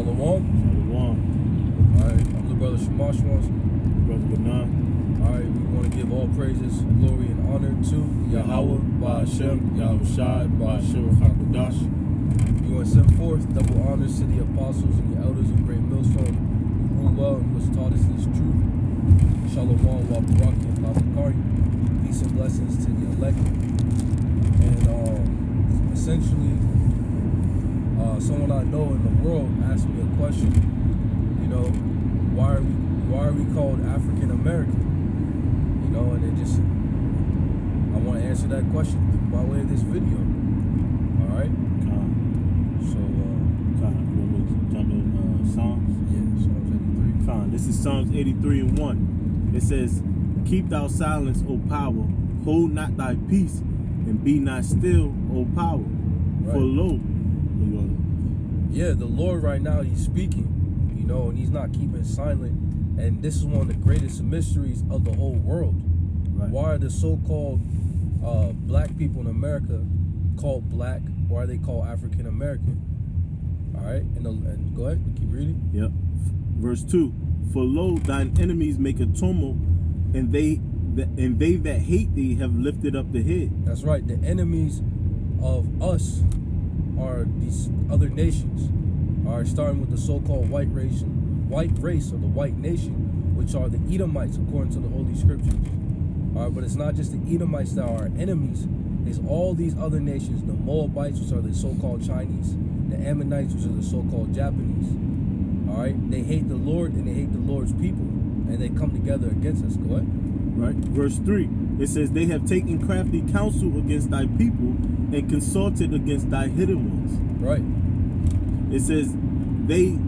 Shalom. Shalom. Alright, I'm the brother Shamash. Brother Benan. Alright, we want to give all praises, glory, and honor to Yahweh, Ba'Hashem, Yahushai, Ba'Ashur HaKadosh. We want to send forth double honors to the apostles and the elders of Great Millstone who rule well and was taught us this truth. Shalom, wa baraki, and labakari. Peace and blessings to the elect. And essentially, someone I know in the world asked me a question. You know, why are we called African American? You know, and I want to answer that question by way of this video. All right. So, you want me to jump in Psalms? Yeah, Psalms 83. This is Psalms 83:1. It says, "Keep thou silence, O power, hold not thy peace, and be not still, O power. Right. For lo." Yeah, the Lord right now, he's speaking, you know, and he's not keeping silent. And this is one of the greatest mysteries of the whole world. Right. Why are the so-called black people in America called black? Why are they called African American? All right, and go ahead, keep reading. Yep. Verse 2. "For lo, thine enemies make a tumult, and they that hate thee have lifted up the head." That's right. The enemies of us are these other nations. All right, starting with the so-called white race or the white nation, which are the Edomites according to the Holy Scriptures. All right, but it's not just the Edomites that are our enemies. It's all these other nations, the Moabites, which are the so-called Chinese, the Ammonites, which are the so-called Japanese. All right, they hate the Lord and they hate the Lord's people, and they come together against us. Go ahead. Right. Verse 3. It says, "They have taken crafty counsel against thy people and consulted against thy hidden ones." Right. It says, they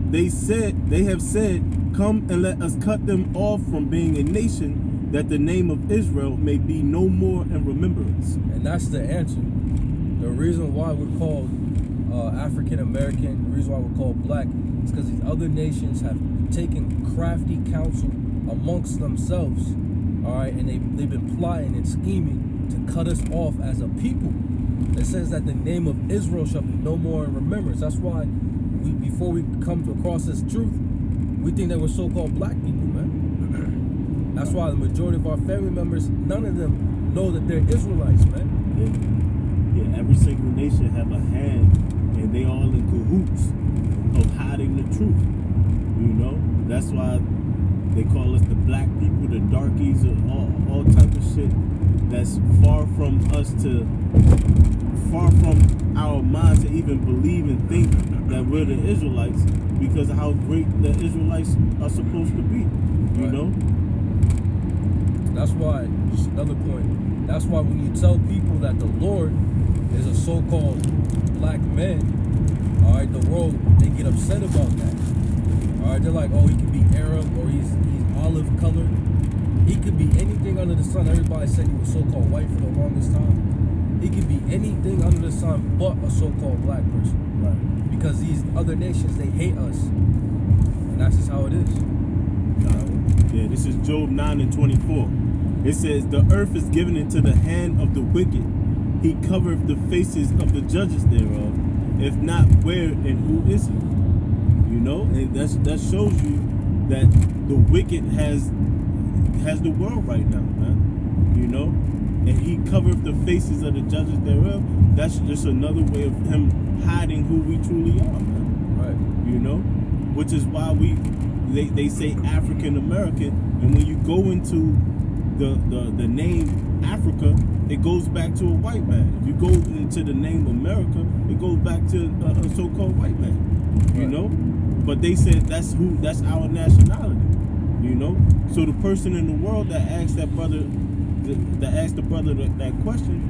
have said, "Come and let us cut them off from being a nation, that the name of Israel may be no more in remembrance." And that's the answer. The reason why we're called African American, the reason why we're called black, is because these other nations have taken crafty counsel amongst themselves. All right, and they've been plotting and scheming to cut us off as a people. It says that the name of Israel shall be no more in remembrance. That's why before we come across this truth, we think that we're so-called black people, man. That's why the majority of our family members, none of them know that they're Israelites, man. Yeah, every single nation have a hand, and they all in cahoots of hiding the truth. You know, that's why they call us the black people, the darkies, all type of shit that's far from our minds to even believe and think that we're the Israelites, because of how great the Israelites are supposed to be, you right. know? That's why, just another point, that's why when you tell people that the Lord is a so-called black man, all right, the world, they get upset about that. All right, they're like, oh, he could be Arab or he's olive colored. He could be anything under the sun. Everybody said he was so-called white for the longest time. He could be anything under the sun but a so-called black person. Right. Because these other nations, they hate us. And that's just how it is. Yeah, this is Job 9:24. It says, "The earth is given into the hand of the wicked. He covereth the faces of the judges thereof. If not, where and who is he?" You know, and that shows you that the wicked has the world right now, man. You know, and he covereth the faces of the judges thereof. That's just another way of him hiding who we truly are, man. Right. You know, which is why they say African American, and when you go into the name Africa, it goes back to a white man. If you go into the name America, it goes back to a so-called white man. You Right. know, but they said that's our nationality. You know, so the person in the world that asked that brother, that question,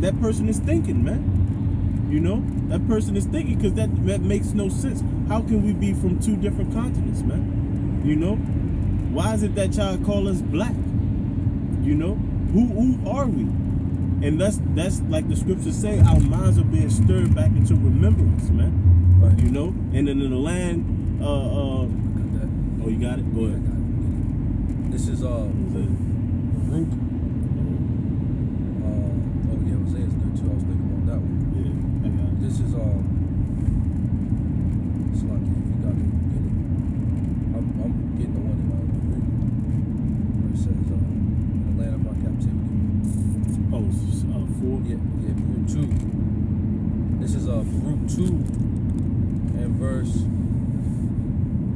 that person is thinking, man. You know, that person is thinking, because that makes no sense. How can we be from two different continents, man? You know, why is it that y'all call us black? You know, who are we? And that's like the scriptures say, our minds are being stirred back into remembrance, man. Right. You know, and in the land, oh, you got it? Go ahead. This is Baruch. Oh yeah, Hosea's good too. I was thinking about that one. Yeah, I got it. This is Baruch 2 and verse,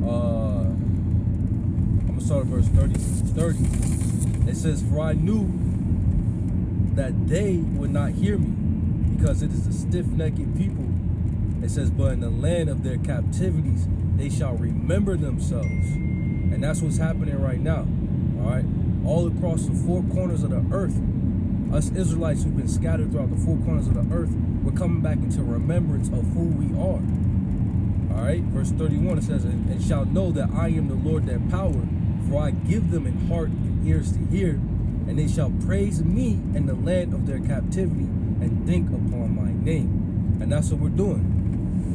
I'm going to start at verse 30. It says, for I knew that they would not hear me, because it is a stiff-necked people. It says, but in the land of their captivities, they shall remember themselves. And that's what's happening right now. All right. All across the four corners of the earth, us Israelites who've been scattered throughout the four corners of the earth, we're coming back into remembrance of who we are. All right. Verse 31, it says, and shall know that I am the Lord their power, for I give them an heart and ears to hear, and they shall praise me in the land of their captivity and think upon my name. And that's what we're doing.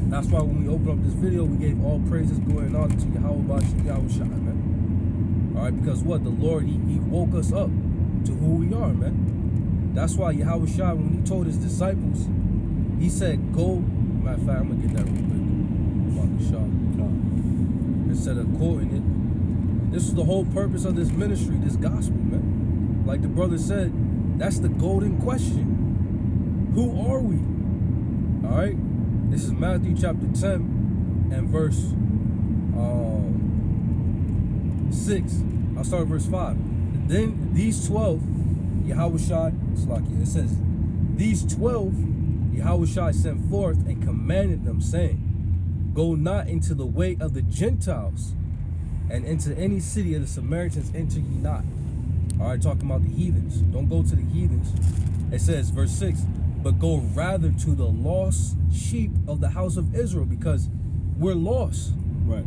That's why when we open up this video, we gave all praises going on to Yahweh Bashem Yahushua, man. All right, because what? The Lord, he woke us up to who we are, man. That's why Yahushua, when he told his disciples, he said, go. Matter of fact, I'm going to get that real quick. About the shot. Instead of quoting it. This is the whole purpose of this ministry, this gospel, man. Like the brother said, that's the golden question. Who are we? All right? This is Matthew chapter 10 and verse 6. I'll start at verse 5. Then these 12, Yahushua, it says, these 12 Yahushua sent forth and commanded them, saying, go not into the way of the Gentiles, and into any city of the Samaritans enter ye not. All right, talking about the heathens. Don't go to the heathens. It says, verse 6, but go rather to the lost sheep of the house of Israel, because we're lost. Right.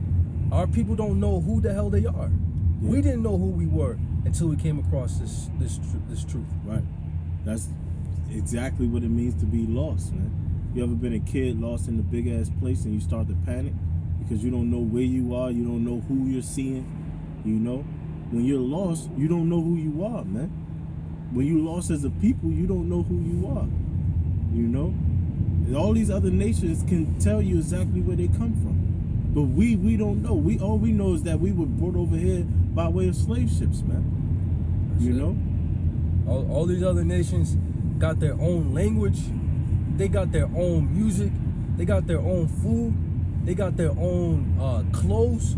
Our people don't know who the hell they are. Yeah. We didn't know who we were until we came across this truth. Right. That's exactly what it means to be lost, man. You ever been a kid lost in a big ass place and you start to panic because you don't know where you are, you don't know who you're seeing, you know? When you're lost, you don't know who you are, man. When you're lost as a people, you don't know who you are. You know, all these other nations can tell you exactly where they come from, but we don't know. All we know is that we were brought over here by way of slave ships, man. You know, all these other nations got their own language, they got their own music, they got their own food, they got their own clothes.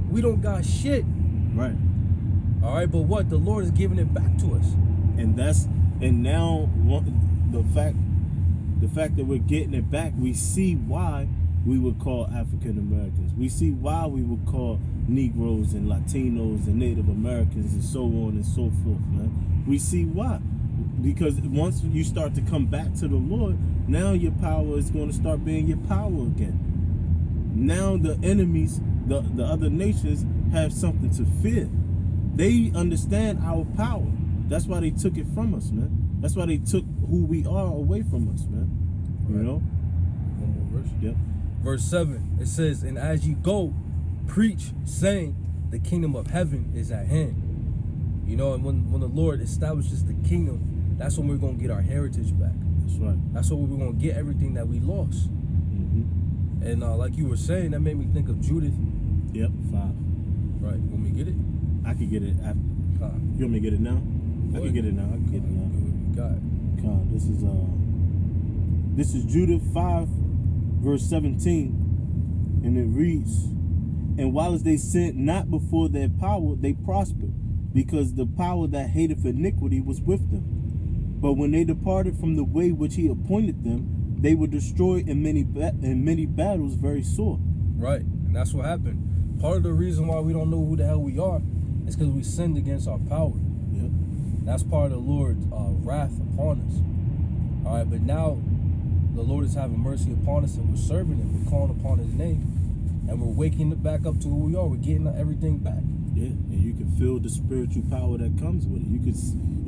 We don't got shit. Right. All right, but what? The Lord is giving it back to us, and now the fact that we're getting it back, we see why we would call African Americans. We see why we would call Negroes and Latinos and Native Americans and so on and so forth, man. We see why. Because once you start to come back to the Lord, now your power is going to start being your power again. Now the enemies, the other nations, have something to fear. They understand our power. That's why they took it from us, man. That's why they took who we are away from us, man. You know? One more verse. Yep. Verse 7, it says, and as you go, preach, saying, the kingdom of heaven is at hand. You know, and when the Lord establishes the kingdom, that's when we're going to get our heritage back. That's right. That's when we're going to get everything that we lost. Mm-hmm. And like you were saying, that made me think of Judith. Yep, 5. Right. You want me to get it? I could get it after. You want me to get it now? I can get it now. I can get it now. Got it. This is Judith 5, verse 17, and it reads, and while as they sinned not before their power, they prospered, because the power that hateth iniquity was with them. But when they departed from the way which he appointed them, they were destroyed in many battles very sore. Right, and that's what happened. Part of the reason why we don't know who the hell we are is because we sinned against our power. Yep. That's part of the Lord's wrath upon us. All right, but now the Lord is having mercy upon us, and we're serving him. We're calling upon his name, and we're waking it back up to who we are. We're getting everything back. Yeah, and you can feel the spiritual power that comes with it. You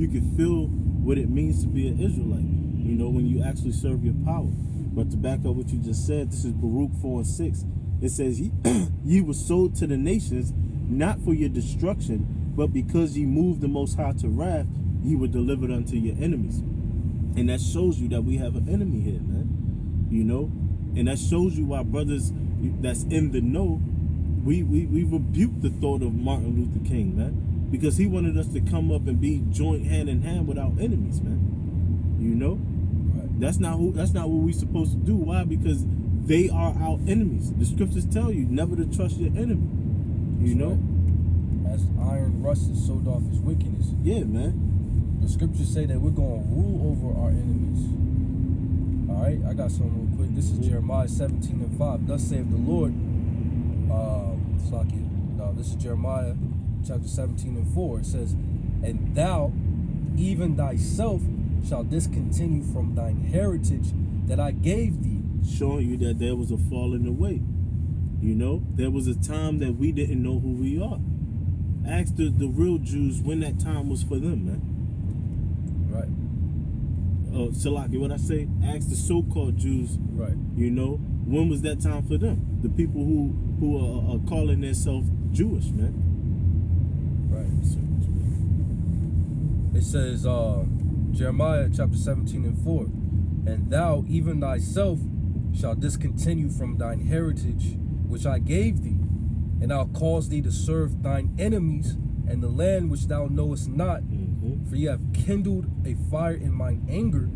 can feel what it means to be an Israelite, you know, when you actually serve your power. But to back up what you just said, this is Baruch 4 and 6. It says, ye were sold to the nations, not for your destruction, but because ye moved the Most High to wrath, ye were delivered unto your enemies. And that shows you that we have an enemy here, man. You know? And that shows you why brothers that's in the know, we rebuke the thought of Martin Luther King, man. Because he wanted us to come up and be joint hand in hand with our enemies, man. You know? Right. That's not what we supposed to do. Why? Because they are our enemies. The scriptures tell you never to trust your enemy. You know? Right. As iron rusted, so doth his wickedness. Yeah, man. The scriptures say that we're going to rule over our enemies. All right, I got something real quick. This is Jeremiah 17:5. Thus saith the Lord. This is Jeremiah chapter 17:4. It says, and thou, even thyself, shall discontinue from thine heritage that I gave thee. Showing you that there was a falling away. You know, there was a time that we didn't know who we are. Ask the real Jews when that time was for them, man. Right. Salaki, what I say? Ask the so-called Jews. Right. You know, when was that time for them? The people who are calling themselves Jewish, man. Right. It says, Jeremiah chapter 17:4, and thou, even thyself, shall discontinue from thine heritage which I gave thee, and I'll cause thee to serve thine enemies, and the land which thou knowest not, for ye have kindled a fire in mine anger,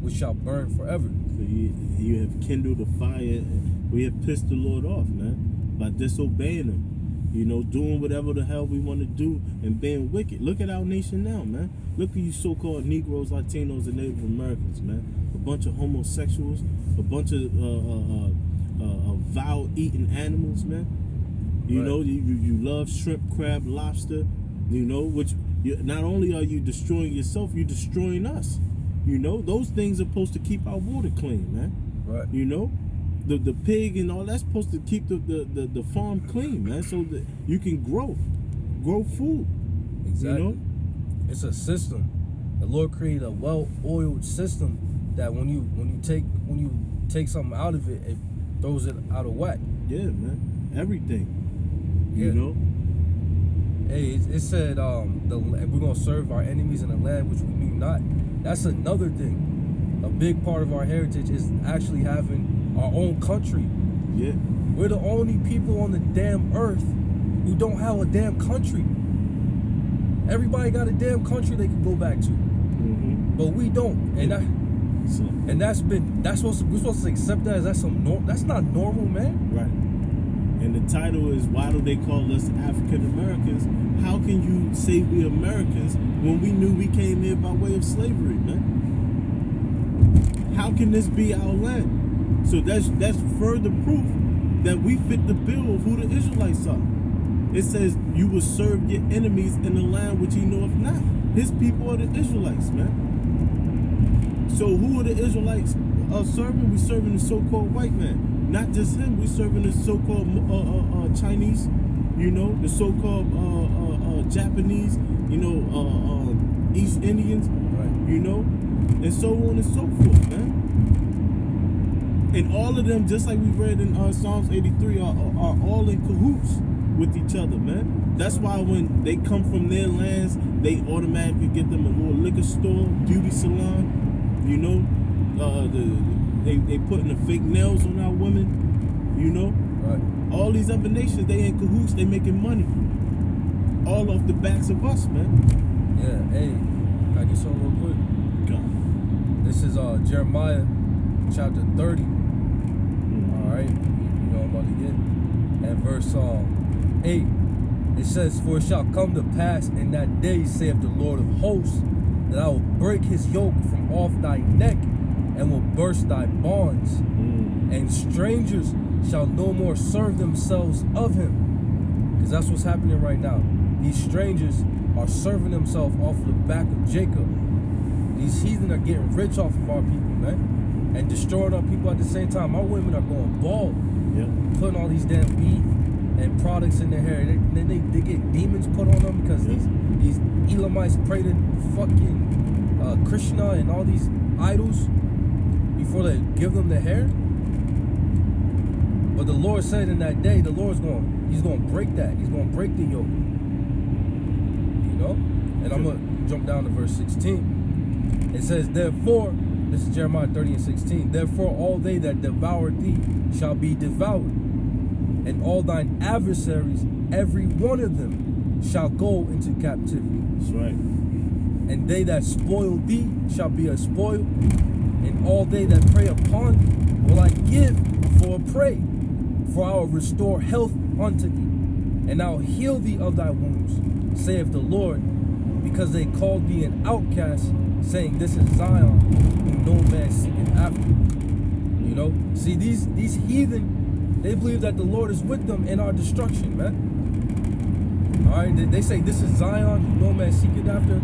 which shall burn forever. So you have kindled a fire. We have pissed the Lord off, man, by disobeying him. You know, doing whatever the hell we want to do and being wicked. Look at our nation now, man. Look at you so-called Negroes, Latinos, and Native Americans, man. A bunch of homosexuals, a bunch of vow-eating animals, man. You right. know, you love shrimp, crab, lobster, you know, which not only are you destroying yourself, you're destroying us. You know, those things are supposed to keep our water clean, man. Right. You know? The pig and all that's supposed to keep the farm clean, man, so that you can grow food. Exactly. You know? It's a system. The Lord created a well-oiled system that when you take something out of it, it throws it out of whack. Yeah, man. Everything. Yeah. You know? Hey, it said we're gonna serve our enemies in a land which we knew not. That's another thing. A big part of our heritage is actually having our own country. Yeah. We're the only people on the damn earth who don't have a damn country. Everybody got a damn country they can go back to. But we don't. And we're supposed to accept that as that's not normal, man. Right. And the title is, why do they call us African Americans? How can you say we're Americans when we knew we came here by way of slavery, man? How can this be our land? So that's further proof that we fit the bill of who the Israelites are. It says you will serve your enemies in the land which ye know of not. His people are the Israelites, man. So who are the Israelites serving? We serving the so-called white man. Not just him, we serving the so-called Chinese, you know, the so-called Japanese, you know, East Indians, right. You know, and so on and so forth, man. And all of them, just like we read in Psalms 83, are all in cahoots with each other, man. That's why when they come from their lands, they automatically get them a little liquor store, beauty salon, you know. They putting the fake nails on our women, you know. Right. All these other nations, they in cahoots, they making money. All off the backs of us, man. Yeah, hey, can I get something real quick? God. This is Jeremiah chapter 30. All right, you know I'm about to get. And verse 8, it says, for it shall come to pass in that day, saith the Lord of hosts, that I will break his yoke from off thy neck, and will burst thy bonds, and strangers shall no more serve themselves of him. Because that's what's happening right now. These strangers are serving themselves off of the back of Jacob. These heathen are getting rich off of our people, man, and destroying our people at the same time. Our women are going bald, putting all these damn beads and products in their hair. They get demons put on them because these Elamites pray to fucking Krishna and all these idols before they give them the hair. But the Lord said in that day, he's going to break that. He's going to break the yoke. You know? And I'm going to jump down to verse 16. It says, therefore, this is Jeremiah 30 and 16. Therefore, all they that devour thee shall be devoured, and all thine adversaries, every one of them, shall go into captivity. That's right. And they that spoil thee shall be a spoil, and all they that prey upon thee will I give for a prey. For I will restore health unto thee, and I will heal thee of thy wounds, saith the Lord, because they called thee an outcast, saying, This is Zion, whom no man seeketh after. You know, see, these heathen, they believe that the Lord is with them in our destruction, man. All right, they say, This is Zion, whom no man seeketh after.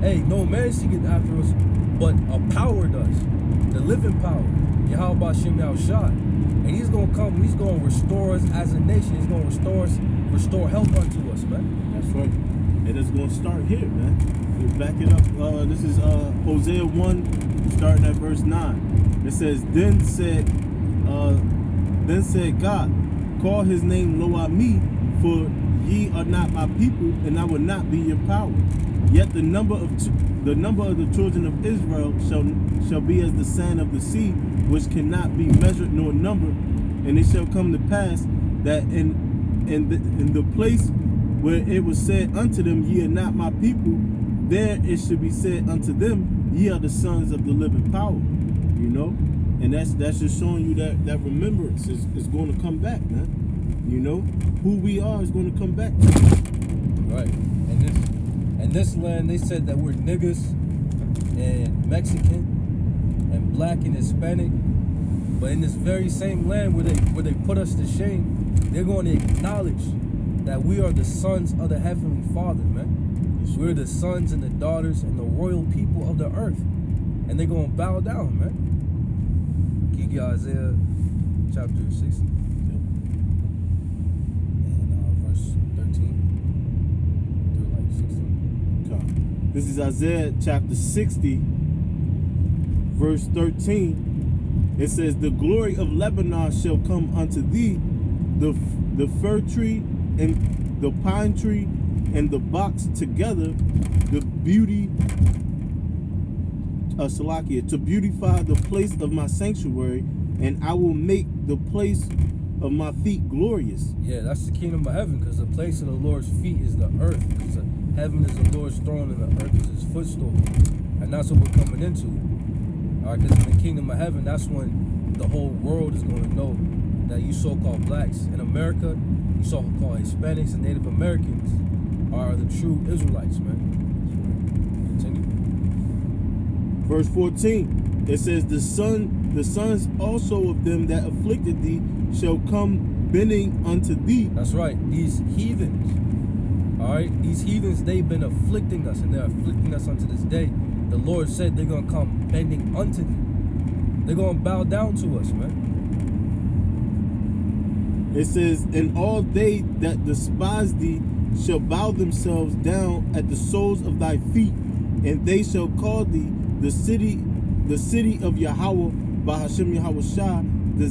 Hey, no man seeketh after us, but a power does, the living power, Yahweh Ba'Shem Yahushua. And he's going to come, he's going to restore us as a nation. He's going to restore health unto us, man. That's right. And it's going to start here, man. We'll back it up. This is Hosea 1, starting at verse 9. It says, Then said God, call his name Lo Ami, for ye are not my people, and I will not be your power. Yet the number of the children of Israel shall be as the sand of the sea, which cannot be measured nor numbered. And it shall come to pass that in the place where it was said unto them, Ye are not my people, there it should be said unto them, Ye are the sons of the living power. You know, and that's just showing you that remembrance is going to come back, man. You know, who we are is going to come back to. Right. And this land, they said that we're niggas and Mexican and black and Hispanic. But in this very same land where they put us to shame, they're going to acknowledge that we are the sons of the Heavenly Father, man. We're the sons and the daughters and the royal people of the earth. And they're going to bow down, man. Kiki Isaiah chapter 60. This is Isaiah chapter 60, verse 13. It says, The glory of Lebanon shall come unto thee, the fir tree and the pine tree and the box together, the beauty, to beautify the place of my sanctuary, and I will make the place of my feet glorious. Yeah, that's the kingdom of heaven, because the place of the Lord's feet is the earth, because heaven is the Lord's throne and the earth is his footstool. And that's what we're coming into. All right, because in the kingdom of heaven, that's when the whole world is going to know that you so-called blacks in America, you so-called Hispanics and Native Americans are the true Israelites, man. Continue. Verse 14, it says, The sons also of them that afflicted thee shall come bending unto thee. That's right, these heathens. All right, these heathens, they've been afflicting us, and they're afflicting us unto this day. The Lord said they're going to come bending unto thee. They're going to bow down to us, man. It says, And all they that despise thee shall bow themselves down at the soles of thy feet, and they shall call thee the city of Yahweh, Ba'Hashem Yahushua, the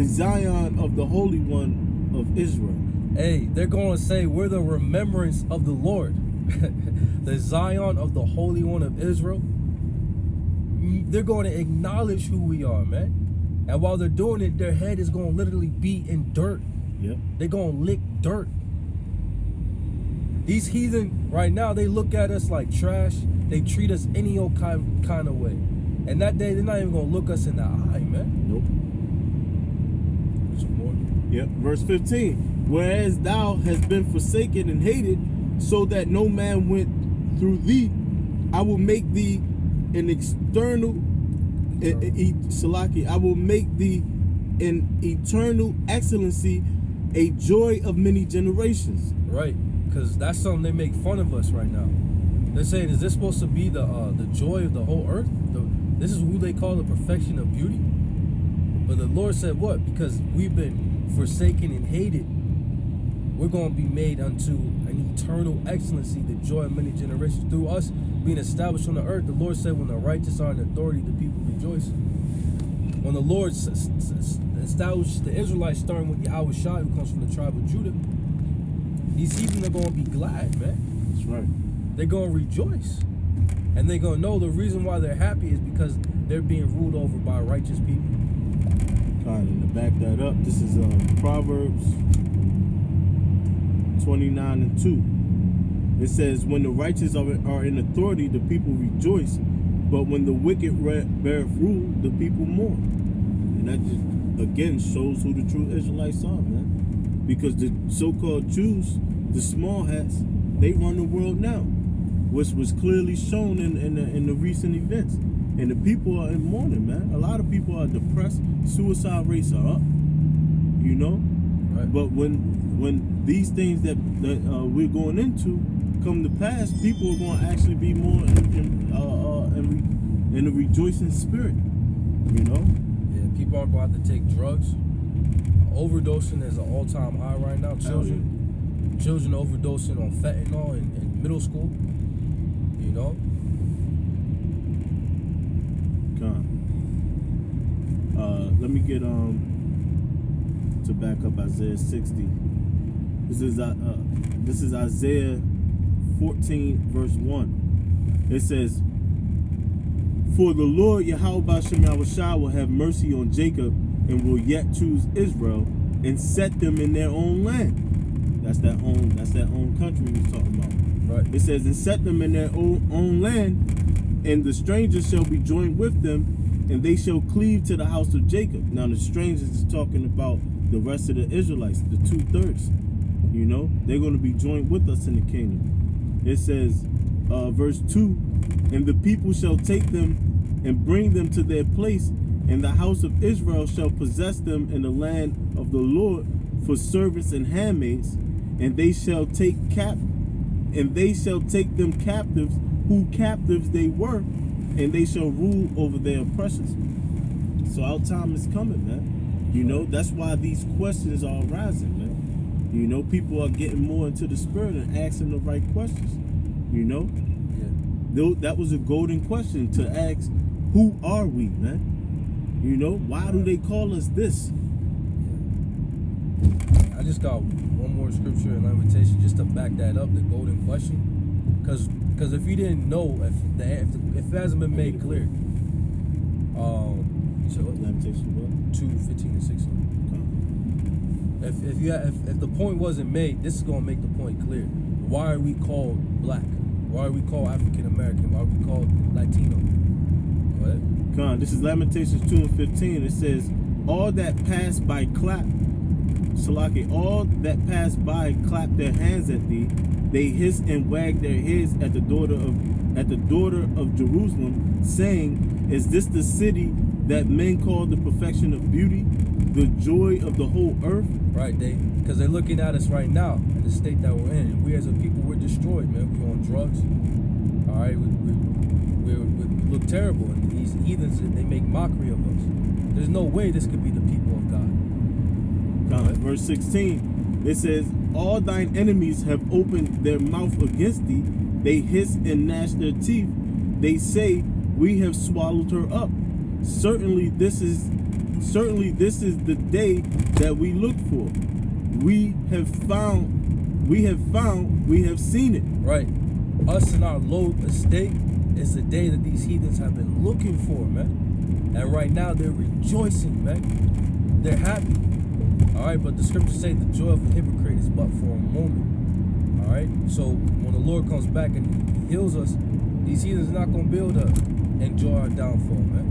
Zion of the Holy One of Israel. Hey, they're going to say we're the remembrance of the Lord. The Zion of the Holy One of Israel. They're going to acknowledge who we are, man. And while they're doing it, their head is going to literally be in dirt. Yep. They're going to lick dirt. These heathen, right now, they look at us like trash. They treat us any old kind of way. And that day, they're not even going to look us in the eye, man. Nope. Some more. Yep. Verse 15. Whereas thou hast been forsaken and hated, so that no man went through thee, I will make thee an I will make thee an eternal excellency, a joy of many generations. Right, because that's something they make fun of us right now. They're saying, is this supposed to be the joy of the whole earth? This is who they call the perfection of beauty. But the Lord said what? Because we've been forsaken and hated, we're going to be made unto an eternal excellency, the joy of many generations. Through us being established on the earth, the Lord said, when the righteous are in authority, the people rejoice. When the Lord established the Israelites, starting with Yahweh Shai, who comes from the tribe of Judah, these heathen are going to be glad, man. That's right. They're going to rejoice. And they're going to know the reason why they're happy is because they're being ruled over by righteous people. And to back that up, this is Proverbs 29 and 2. It says, when the righteous are in authority, the people rejoice, But when the wicked beareth rule, the people mourn. And that just, again, shows who the true Israelites are, man. Because the so-called Jews, the small hats, they run the world now, which was clearly shown in the recent events. And the people are in mourning, man. A lot of people are depressed. Suicide rates are up, you know. Right. But when these things that we're going into come to pass, people are going to actually be more in a rejoicing spirit, you know. Yeah, people aren't going to have to take drugs. Overdosing is an all-time high right now. Children overdosing on fentanyl in middle school, you know. Let me get to back up Isaiah 60. This is Isaiah 14 verse 1. It says, "For the Lord Yahweh B'Shem Yahushua will have mercy on Jacob and will yet choose Israel and set them in their own land." That's that own country he's talking about. Right. It says, "And set them in their own land, and the strangers shall be joined with them, and they shall cleave to the house of Jacob." Now the strangers is talking about the rest of the Israelites, the 2/3. You know, they're going to be joined with us in the kingdom. It says, verse 2, "And the people shall take them and bring them to their place, and the house of Israel shall possess them in the land of the Lord for servants and handmaids, and they shall take them captives, who captives they were, and they shall rule over their oppressors." So our time is coming, man. You know, that's why these questions are arising, man. You know, people are getting more into the spirit and asking the right questions. You know, that was a golden question to ask. Who are we, man? You know, why do they call us this? I just got one more scripture and lamentation just to back that up, the golden question. Because if you didn't know, if it hasn't been made clear, So lamentation what? 2:15 and 16. If the point wasn't made, this is gonna make the point clear. Why are we called black? Why are we called African American? Why are we called Latino? Go ahead. This is Lamentations 2:15. It says, all that pass by clap their hands at thee. They hiss and wag their heads at the daughter of Jerusalem, saying, "Is this the city that men call the perfection of beauty, the joy of the whole earth?" Right, because they're looking at us right now in the state that we're in. And we as a people, we're destroyed, man. We're on drugs. All right, we look terrible, and these heathens, they make mockery of us. There's no way this could be the people of God. Verse 16, it says, "All thine enemies have opened their mouth against thee. They hiss and gnash their teeth. They say, we have swallowed her up. Certainly this is the day that we looked for. We have seen it." Right. Us in our low estate is the day that these heathens have been looking for, man. And right now they're rejoicing, man. They're happy. All right, but the scriptures say the joy of the hypocrite is but for a moment. All right, so when the Lord comes back and he heals us, these heathens are not going to be able to enjoy our downfall, man.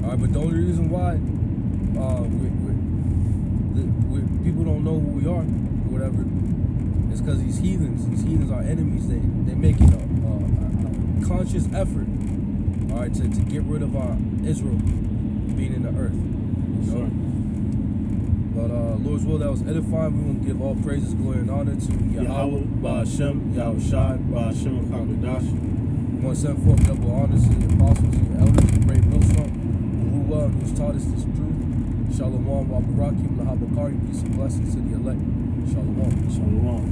All right, but the only reason why people don't know who we are, or whatever, is because these heathens are enemies. They're making a conscious effort, all right, to get rid of our Israel being in the earth. You know? But Lord's will, that was edifying. We want to give all praises, glory, and honor to Yahweh, Ba'Shem, Yahushua, Ba'Shem, HaKadosh. We want to send forth double honors to the apostles and the elders, the great millstone, who who's taught us this truth. Shalom, wa barakim, lahabakari, peace and blessings to the elect. Shalom. Shalom.